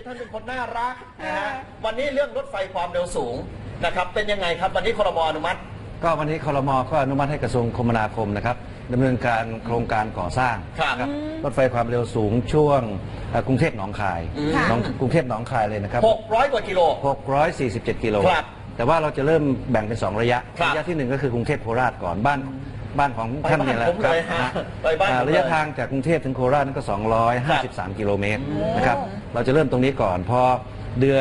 ท่านเป็นคนน่ารักนะฮะวันนี้เรื่องรถไฟความเร็วสูงนะครับเป็นยังไงครับวันนี้ครม.อนุมัติ ก็วันนี้ครม.ก็อนุมัติให้กระทรวงคมนาคมนะครับดำเนินการโครงการก่อสร้างนะครับรถไฟความเร็วสูงช่วงกรุงเทพหนองคายกรุงเทพหนองคายเลยนะครับ600 กว่ากิโล647 กิโลครับแต่ว่าเราจะเริ่มแบ่งเป็น2 ระยะที่ 1ก็คือกรุงเทพโคราชก่อนบ้านของท่านเนี่ยแหละครับระยะทางจากกรุงเทพถึงโคราชนั่นก็253 กิโลเมตรนะครับเราจะเริ่มตรงนี้ก่อนพอเดือ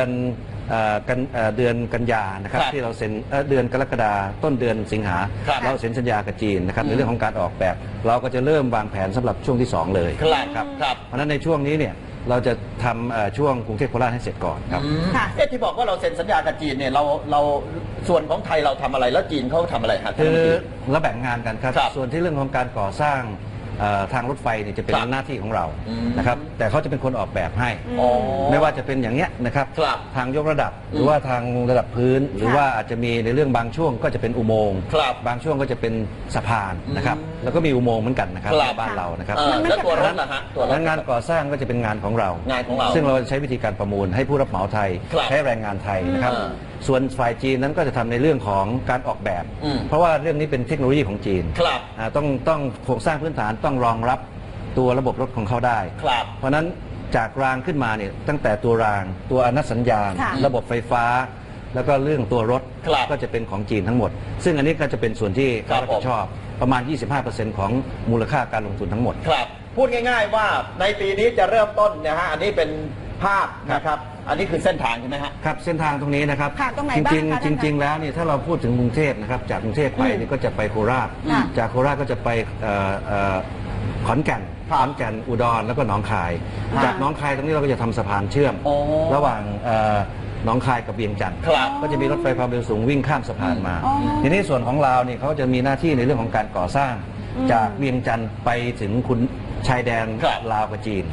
นกันยานะครับที่เราเซ็นเดือนกรกฎาต้นเดือนสิงหาเราเซ็นสัญญากับจีนนะครับในเรื่องของการออกแบบเราก็จะเริ่มวางแผนสำหรับช่วงที่2เลยครับเพราะฉะนั้นในช่วงนี้เนี่ยเราจะทำช่วงกรุงเทพโคราชให้เสร็จก่อนครับที่บอกว่าเราเซ็นสัญญากับจีนเนี่ยเราส่วนของไทยเราทำอะไรแล้วจีนเขาทำอะไรครับคือเราแบ่งงานกันครับส่วนที่เรื่องของการก่อสร้างทางรถไฟเนี่ยจะเป็นหน้าที่ของเรานะครับแต่เขาจะเป็นคนออกแบบให้ไม่ว่าจะเป็นอย่างเงี้ยนะครับทางยกระดับหรือว่าทางระดับพื้นหรือว่าอาจจะมีในเรื่องบางช่วงก็จะเป็นอุโมงค์บางช่วงก็จะเป็นสะพานนะครับแล้วก็มีอุโมงค์เหมือนกันนะครับในบ้านเรานะครับแล้วตัวรถล่ะฮะแล้วงานก่อสร้างก็จะเป็นงานของเราซึ่งเราใช้วิธีการประมูลให้ผู้รับเหมาไทยใช้แรงงานไทยนะครับส่วนฝ่ายจีนนั้นก็จะทำในเรื่องของการออกแบบเพราะว่าเรื่องนี้เป็นเทคโนโลยีของจีนต้องโครงสร้างพื้นฐานต้องรองรับตัวระบบรถของเขาได้เพราะนั้นจากรางขึ้นมาเนี่ยตั้งแต่ตัวรางตัวอนุสัญญาณระบบไฟฟ้าแล้วก็เรื่องตัวรถก็จะเป็นของจีนทั้งหมดซึ่งอันนี้ก็จะเป็นส่วนที่เขารับผิดชอบประมาณ 25% ของมูลค่าการลงทุนทั้งหมดครับพูดง่ายๆว่าในปีนี้จะเริ่มต้นนะฮะอันนี้เป็นภาพนะครับอันนี้คือเส้นทางใช่ไหมฮะครับเส้นทางตรงนี้นะครับจริงแล้วนี่ถ้าเราพูดถึงกรุงเทพนะครับจากกรุงเทพไปนี่ก็จะไปโคราชจากโคราชก็จะไปขอนแก่นอุดรแล้วก็หนองคายจากหนองคายตรงนี้เราก็จะทำสะพานเชื่อมระหว่างหนองคายกับเวียงจันทร์ก็จะมีรถไฟความเร็วสูงวิ่งข้ามสะพานมาทีนี้ส่วนของลาวนี่เขาจะมีหน้าที่ในเรื่องของการก่อสร้างจากเวียงจันทร์ไปถึงชายแดนลาวกับจีน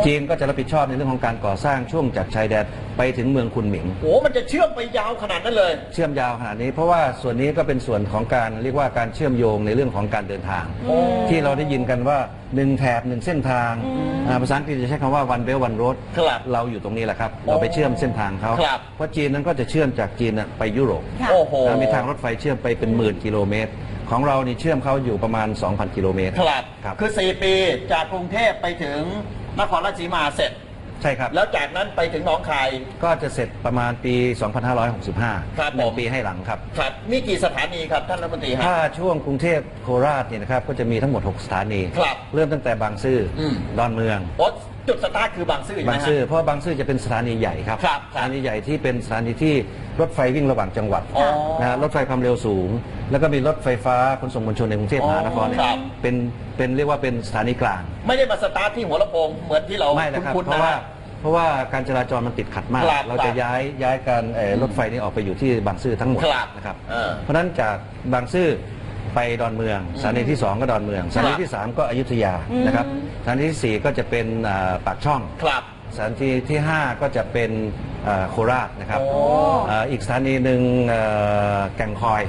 จีนก็จะรับผิดชอบในเรื่องของการก่อสร้างช่วงจากชายแดนไปถึงเมืองคุนหมิงโอ้มันจะเชื่อมไปยาวขนาดนั้นเลยเชื่อมยาวขนาดนี้เพราะว่าส่วนนี้ก็เป็นส่วนของการเรียกว่าการเชื่อมโยงในเรื่องของการเดินทางที่เราได้ยินกันว่า1 แถบ 1 เส้นทางภาษาอังกฤษจะใช้คำว่า one belt one road เราอยู่ตรงนี้แหละครับเราไปเชื่อมเส้นทางเขาเพราะจีนนั้นก็จะเชื่อมจากจีนไปยุโรปมีทางรถไฟเชื่อมไปเป็นหมื่นกิโลเมตรของเรานี่เชื่อมเขาอยู่ประมาณ 2,000 กิโลเมตรครับคือ4 ปีจากกรุงเทพไปถึงนครราชสีมาเสร็จใช่ครับแล้วจากนั้นไปถึงหนองคายก็จะเสร็จประมาณปี 2565ครับ1 ปีให้หลังครับครับมีกี่สถานีครับท่านรัฐมนตรีถ้าช่วงกรุงเทพโคราชเนี่ยนะครับก็จะมีทั้งหมด6 สถานีเริ่มตั้งแต่บางซื่อดอนเมืองจุดสตาร์ทคือบางซื่อบางซื่อเพราะบางซื่อจะเป็นสถานีใหญ่ครับสถานีใหญ่ที่เป็นสถานีที่รถไฟวิ่งระหว่างจังหวัดนะรถไฟความเร็วสูงแล้วก็มีรถไฟฟ้าขนส่งมวลชนในกรุงเทพมหานครเป็นเรียกว่าเป็นสถานีกลางไม่ได้มาสตาร์ทที่หัวลำโพงเหมือนที่เราไม่นะครับเพราะว่าการจราจรมันติดขัดมากเราจะย้ายการรถไฟนี้ออกไปอยู่ที่บางซื่อทั้งหมดนะครับเพราะฉะนั้นจากบางซื่อไปดอนเมืองสถานีที่2ก็ดอนเมืองสถานีที่3ก็อยุธยานะครับสถานีที่4ก็จะเป็นปากช่องสถานีที่5ก็จะเป็นโคราชนะครับอีกสถานีหนึ่งแก่งคอย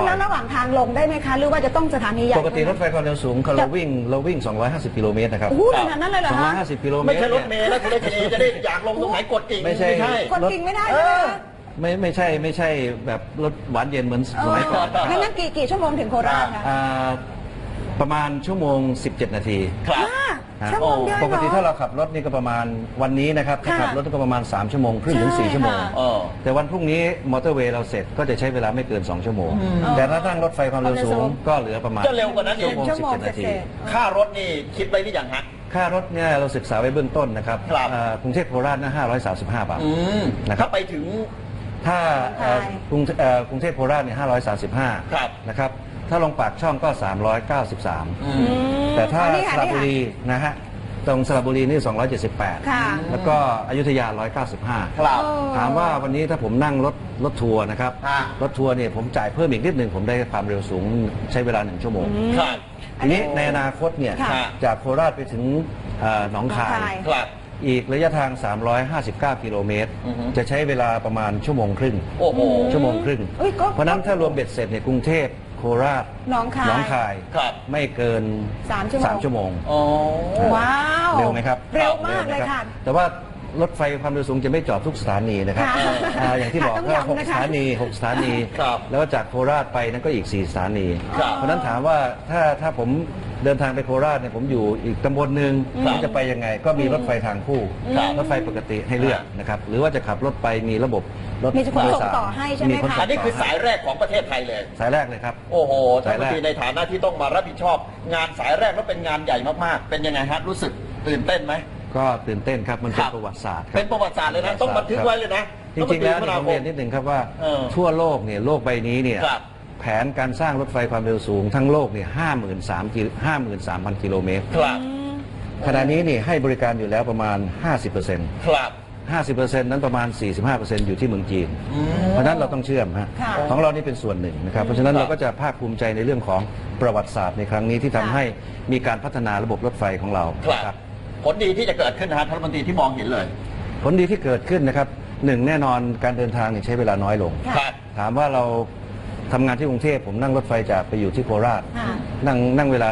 แล้วระหว่างทางลงได้ไหมคะหรือว่าจะต้องสถานีใหญ่ปกติรถไฟความเร็วสูงเราวิ่ง250 กิโลเมตรนะครับขนาดนั้นเลยเหรอฮะ250 กิโลเมตรไม่ใช่รถเมล์แล้วคุณเลชนีจะได้อยากลงตรงไหนกดกิ่งไม่ใช่กดกิ่งไม่ได้ไม่ใช่แบบรถหวานเย็นเหมือนสมัยก่อนงั้นกี่ชั่วโมงถึงโคราชคะประมาณชั่วโมง17 นาทีชั่วโมงเดียวปกติถ้าเราขับรถนี่ก็ประมาณวันนี้นะครับขับรถก็ประมาณ3 ชั่วโมงครึ่งถึง4 ชั่วโมงแต่วันพรุ่งนี้มอเตอร์เวย์เราเสร็จก็จะใช้เวลาไม่เกิน2 ชั่วโมงแต่ถ้านั่งรถไฟความเร็วสูงก็เหลือประมาณจะเร็วกว่านั้นอีกชั่วโมง17 นาทีค่ารถนี่คิดไว้หรือยังฮะค่ารถเนี่ยเราศึกษาไว้เบื้องต้นนะครับกรุงเทพโคราชนะ535 บาทนะครับถ้าไปถึงถ้ากรุงเทพโคราชเนี่ย535นะครับถ้าลงปากช่องก็393แต่ถ้าสระบุรีนะฮะตรงสระบุรีนี่278แล้วก็อยุธยา195ถามว่าวันนี้ถ้าผมนั่งรถทัวร์นะครับรถทัวร์เนี่ยผมจ่ายเพิ่มอีกนิดหนึ่งผมได้ความเร็วสูงใช้เวลา1 ชั่วโมงทีนี้ในอนาคตเนี่ยจากโคราชไปถึงหนองคายอีกระยะทาง359 กิโลเมตรจะใช้เวลาประมาณชั่วโมงครึ่งเพราะนั้นถ้ารวมเบ็ดเสร็จเนี่ยกรุงเทพโคราชหนองคายไม่เกิน3 ชั่วโมงว้าวเร็วไหมครับเร็วมากเลยค่ะแต่ว่า รถไฟความเร็วสูงจะไม่จอดทุกสถานีนะครับ ค่ะ อย่างที่บอก ต้อง ก็ ย้ำ 6 นะคะ สถานี6 สถานี ครับ แล้วก็จากโคราชไปนั้นก็อีก 4 สถานี ครับ เพราะฉะนั้นถามว่าถ้าผมเดินทางไปโคราชเนี่ยผมอยู่อีกตำบลหนึ่งผมจะไปยังไง ก็มีรถไฟทางคู่ ครับ รถไฟปกติให้เลือกนะครับหรือว่าจะขับรถไปมีระบบรถ มีขนส่ง โดยสาร ต่อให้ใช่ไหมคะ ขนส่ง อันนี้คือสายแรกของประเทศไทยเลย สายแรกเลยครับ โอ้โหท่าน สาย รัฐ แร ม ก นตรีในฐานะที่ต้องมารับผิดชอบ งานสายแรกแล้วเป็นงานใหญ่มากๆ เป็นยังไงฮะรู้สึกตื่นเต้นไหม ก็ตื่นเต้นครับมันเป็น ครับ ประวัติศาสตร์ครั เป็นประวัติศาสตร์เลยนะต้องบันทึกไว้เลยนะ จริงๆแล้ว ต้ เนี่ย อ ผมเรียนนิดหนึ่งครับว่า เออ ทั่วโลกเนี่ยโลกใบนี้เนี่ย ครับ แผนการสร้างรถไฟความเร็วสูงทั้งโลกเนี่ย53,000 กิโลเมตร ครับ ขณะนี้นี่ให้บริการอยู่แล้วประมาณ 50% ครับ 50% นั้นประมาณ 45% อยู่ที่เมืองจีน เพราะฉะนั้นเราต้องเชื่อมฮะ ค่ะ ของเรานี่เป็นส่วนหนึ่งนะครับ เพราะฉะนั้น ครับ เราก็จะภาคภูมิใจในเรื่องของประวัติศาสตร์ในครั้งนี้ที่ทำ ค่ะ ให้มีการพัฒนาระบบรถไฟของเรา ครับผลดีที่จะเกิดขึ้นนะฮะท่านรัฐมนตรีที่มองเห็นเลย ผลดีที่เกิดขึ้นนะครับหนึ่งแน่นอนการเดินทางเนี่ยใช้เวลาน้อยลง ค่ะ ครับ ถามว่าเราทำงานที่กรุงเทพผมนั่งรถไฟจากไปอยู่ที่โคราช ค่ะ นั่งเวลา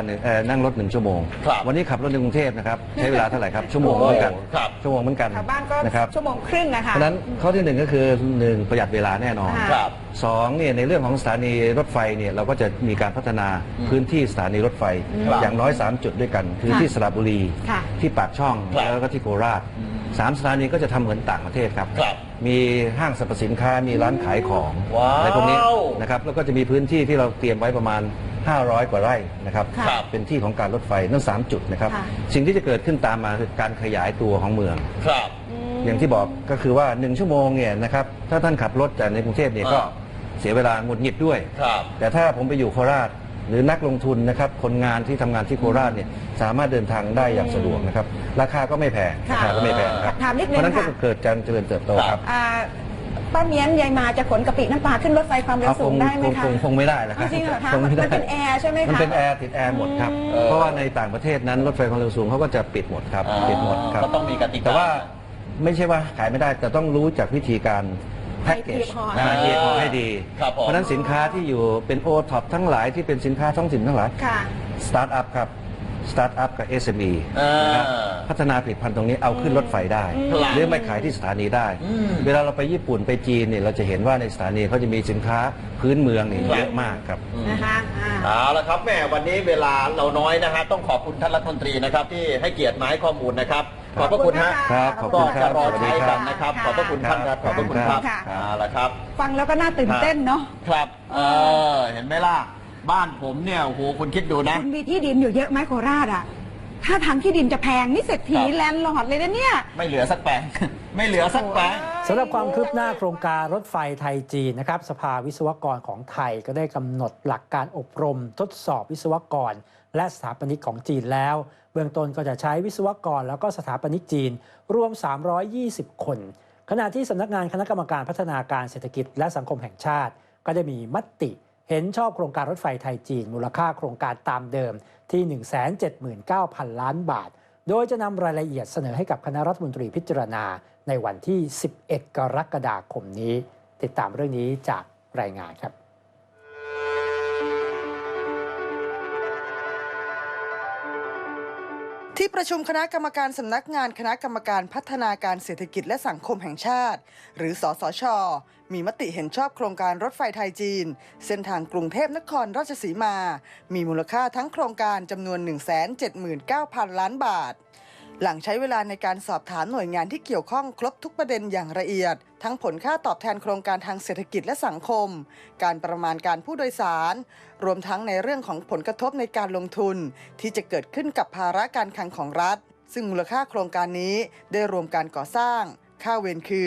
นั่งรถ1 ชั่วโมง ครับ วันนี้ขับรถในกรุงเทพนะครับใช้เวลาเท่าไหร่ครับชั่วโมงเหมือนกัน ครับ ชั่วโมงเหมือนกัน แถวบ้านก็ นะครับ ชั่วโมงครึ่งอะ เพ ค่ะ ราะฉะนั้นข้อที่หนึ่งก็คือหนึ่งประหยัดเวลาแน่นอน ค่ะ ครับ สองเนี่ยในเรื่องของสถานีรถไฟเนี่ยเราก็จะมีการพัฒนาพื้นที่สถานีรถไฟ ครับ อย่างน้อย 3 จุดด้วยกัน คือ ค่ะ ที่สระบุรี ค่ะ ที่ปากช่อง ครับ แล้วก็ที่โคราช3 สถานีก็จะทำเหมือนต่างประเทศครับ ครับ มีห้างสรรพสินค้ามีร้านขายของ ว้าว อะไรพวกนี้นะครับแล้วก็จะมีพื้นที่ที่เราเตรียมไว้ประมาณ 500 กว่าไร่นะครับ ค่ะ เป็นที่ของการรถไฟนั่น3 จุดนะครับ ค่ะ สิ่งที่จะเกิดขึ้นตามมาคือการขยายตัวของเมือง ครับ อย่างที่บอกก็คือว่า 1 ชั่วโมงเนี่ยนะครับถ้าท่านขับรถจากในกรุงเทพเนี่ยก็ อ่า เสียเวลาหงุดหงิดด้วย ครับ แต่ถ้าผมไปอยู่โคราชหรือนักลงทุนนะครับคนงานที่ทำงานที่โคราชเนี่ยสามารถเดินทางได้อย่างสะดวกนะครับราคาก็ไม่แพง ค่ะ ราคาก็ไม่แพงครับ ถามนิดนึง เพราะฉะนั้นก็ ค่ะ เกิดการเจริญเติบโตครับ อ่าป้าเมียนยายมาจะขนกะปิน้ำปลาขึ้นรถไฟความเร็วสูงได้ไหมคะ คงไม่ได้แล้วค อ๋ รั อบ จริงเหรอคะ คง มัน ไม่ได้ เป็นแอร์ใช่ไหมคะ มันเป็นแอร์ติดแอร์หมดครับ เพราะว่าในต่างประเทศนั้นรถไฟความเร็วสูงเขาก็จะปิดหมดครับ อ๋อ ปิดหมดครับ ก็ต้องมีกติกา แต่ว่าไม่ใช่ว่าขายไม่ได้แต่ต้องรู้จากวิธีการแพ็กเกจ ให้เพียงพอ ให้ดี ครับผม เพราะฉะนั้นสินค้าที่อยู่เป็นโอท็อปทั้งหลายที่เป็นสินค้าท้องถิ่นทั้งหลาย ค่ะ สตาร์ทอัพครับสตาร์ทอัพกับ SME อ่าน นะครับพัฒนาผลิตภัณฑ์ตรงนี้เอาขึ้นรถไฟได้ ครับ หรือไม่ขายที่สถานีได้ อืม เวลาเราไปญี่ปุ่นไปจีนเนี่ยเราจะเห็นว่าในสถานีเขาจะมีสินค้าพื้นเมืองนี่ ครับ เยอะมากครับ นะคะอ่า เอาละครับแม่วันนี้เวลาเราน้อยนะฮะต้องขอบคุณท่านรัฐมนตรีนะครับที่ให้เกียรติมาให้ข้อมูลนะครับขอบพระคุณฮะ ครับขอบ ก็ คุณค จะ รับ รอ สวัสดี ใช้ ค กั รั น บ นะครับ ค่ะ ขอบพระคุณท่านครับขอบพระคุณครับ ค่ะ เอาละครับ ฟังแล้วก็น่าตื่นเต้นเนาะ ครับเห็นไหมล่ะบ้านผมเนี่ยโอ้โหคุณคิดดูนะ คุณมีที่ดินอยู่เยอะไหมโคราชอ่ะ ถ้าทางที่ดินจะแพงนี่เศรษฐี ครับ แลนด์ลอร์ดเลยนะเนี่ย ไม่เหลือสักแปลง ไม่เหลือสักแปลง สำหรับความคืบหน้าโครงการรถไฟไทยจีนนะครับสภาวิศวกรของไทยก็ได้กำหนดหลักการอบรม ทดสอบวิศวกร และสถาปนิกของจีนแล้ว เบื้องต้นก็จะใช้วิศวกรแล้วก็สถาปนิกจีนรวม 320 คน ขณะที่สำนักงานคณะกรรมการพัฒนาการเศรษฐกิจและสังคมแห่งชาติ ก็ได้มีมติเห็นชอบโครงการรถไฟไทยจีน มูลค่าโครงการตามเดิมที่ 179,000 ล้านบาท โดยจะนำรายละเอียดเสนอให้กับคณะรัฐมนตรีพิจารณาในวันที่ 11 กรกฎาคมนี้ ติดตามเรื่องนี้จากรายงานครับ ที่ประชุมคณะกรรมการสำนักงานคณะกรรมการพัฒนาการเศรษฐกิจและสังคมแห่งชาติ หรือสสช มีมติเห็นชอบโครงการรถไฟไทยจีน เส้นทางกรุงเทพนครราชสีมา มีมูลค่าทั้งโครงการจำนวน 179,000 ล้านบาท หลังใช้เวลาในการสอบถามหน่วยงานที่เกี่ยวข้องครบทุกประเด็นอย่างละเอียด ทั้งผลค่าตอบแทนโครงการทางเศรษฐกิจและสังคม การประมาณการผู้โดยสาร รวมทั้งในเรื่องของผลกระทบในการลงทุน ที่จะเกิดขึ้นกับภาระการคลังของรัฐ ซึ่งมูลค่าโครงการนี้ได้รวมการก่อสร้าง ค่าเวรคืน